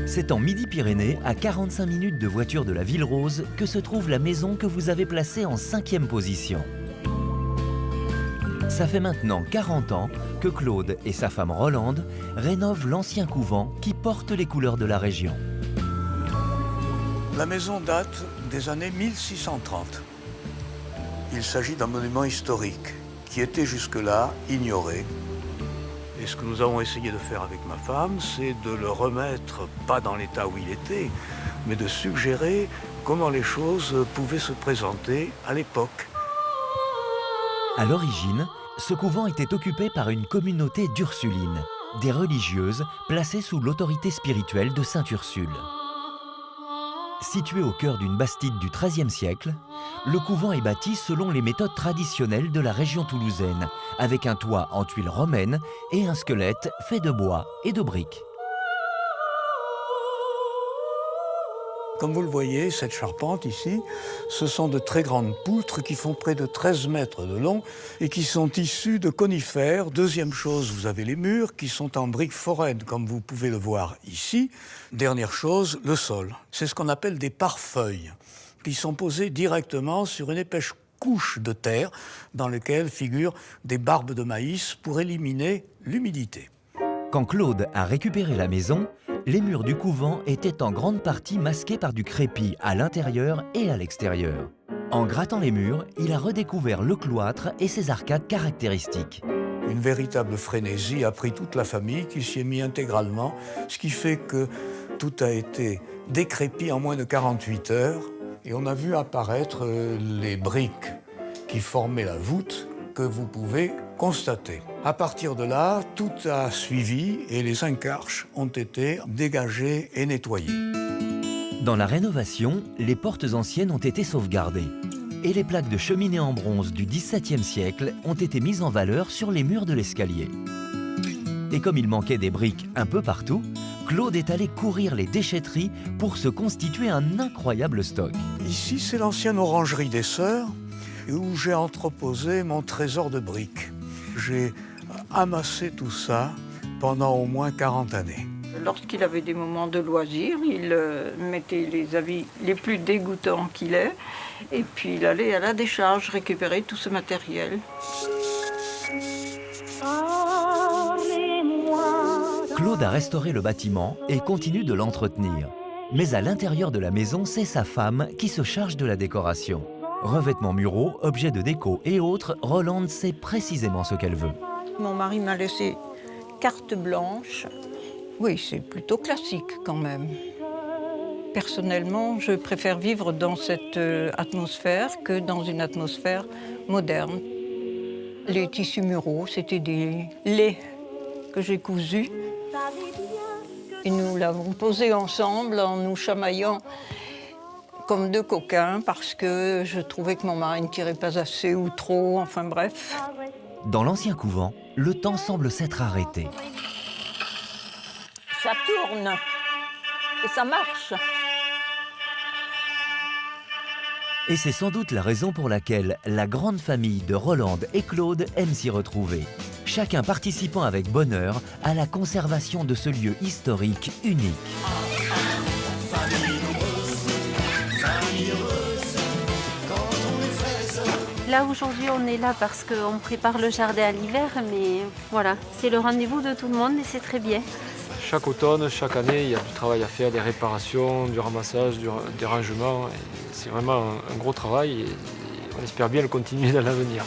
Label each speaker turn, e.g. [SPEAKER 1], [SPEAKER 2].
[SPEAKER 1] C'est en Midi-Pyrénées, à 45 minutes de voiture de la Ville Rose, que se trouve la maison que vous avez placée en 5e position. Ça fait maintenant 40 ans que Claude et sa femme Rolande rénovent l'ancien couvent qui porte les couleurs de la région.
[SPEAKER 2] La maison date des années 1630. Il s'agit d'un monument historique qui était jusque-là ignoré. Et ce que nous avons essayé de faire avec ma femme, c'est de le remettre, pas dans l'état où il était, mais de suggérer comment les choses pouvaient se présenter à l'époque.
[SPEAKER 1] À l'origine, ce couvent était occupé par une communauté d'Ursulines, des religieuses placées sous l'autorité spirituelle de Sainte Ursule. Situé au cœur d'une bastide du XIIIe siècle, le couvent est bâti selon les méthodes traditionnelles de la région toulousaine, avec un toit en tuiles romaines et un squelette fait de bois et de briques.
[SPEAKER 2] Comme vous le voyez, cette charpente ici, ce sont de très grandes poutres qui font près de 13 mètres de long et qui sont issues de conifères. Deuxième chose, vous avez les murs qui sont en briques foraines, comme vous pouvez le voir ici. Dernière chose, le sol. C'est ce qu'on appelle des pare-feuilles, qui sont posées directement sur une épaisse couche de terre dans laquelle figurent des barbes de maïs pour éliminer l'humidité.
[SPEAKER 1] Quand Claude a récupéré la maison, les murs du couvent étaient en grande partie masqués par du crépi à l'intérieur et à l'extérieur. En grattant les murs, il a redécouvert le cloître et ses arcades caractéristiques.
[SPEAKER 2] Une véritable frénésie a pris toute la famille qui s'y est mise intégralement, ce qui fait que tout a été décrépit en moins de 48 heures et on a vu apparaître les briques qui formaient la voûte que vous pouvez constater. À partir de là, tout a suivi et les 5 arches ont été dégagées et nettoyées.
[SPEAKER 1] Dans la rénovation, les portes anciennes ont été sauvegardées et les plaques de cheminée en bronze du XVIIe siècle ont été mises en valeur sur les murs de l'escalier. Et comme il manquait des briques un peu partout, Claude est allé courir les déchetteries pour se constituer un incroyable stock.
[SPEAKER 2] Ici, c'est l'ancienne orangerie des Sœurs, où j'ai entreposé mon trésor de briques. J'ai amassé tout ça pendant au moins 40 années.
[SPEAKER 3] Lorsqu'il avait des moments de loisirs, il mettait les habits les plus dégoûtants qu'il ait, et puis il allait à la décharge récupérer tout ce matériel.
[SPEAKER 1] Claude a restauré le bâtiment et continue de l'entretenir. Mais à l'intérieur de la maison, c'est sa femme qui se charge de la décoration. Revêtements muraux, objets de déco et autres, Rolande sait précisément ce qu'elle veut.
[SPEAKER 3] Mon mari m'a laissé carte blanche. Oui, c'est plutôt classique quand même. Personnellement, je préfère vivre dans cette atmosphère que dans une atmosphère moderne. Les tissus muraux, c'était des laits que j'ai cousus. Et nous l'avons posé ensemble en nous chamaillant comme 2 coquins parce que je trouvais que mon mari ne tirait pas assez ou trop, enfin bref.
[SPEAKER 1] Dans l'ancien couvent, le temps semble s'être arrêté.
[SPEAKER 3] Ça tourne et ça marche.
[SPEAKER 1] Et c'est sans doute la raison pour laquelle la grande famille de Rolande et Claude aime s'y retrouver. Chacun participant avec bonheur à la conservation de ce lieu historique unique.
[SPEAKER 4] Là, aujourd'hui, on est là parce qu'on prépare le jardin à l'hiver, mais voilà, c'est le rendez-vous de tout le monde et c'est très bien.
[SPEAKER 5] Chaque automne, chaque année, il y a du travail à faire, des réparations, du ramassage, des rangements. C'est vraiment un gros travail et on espère bien le continuer dans l'avenir.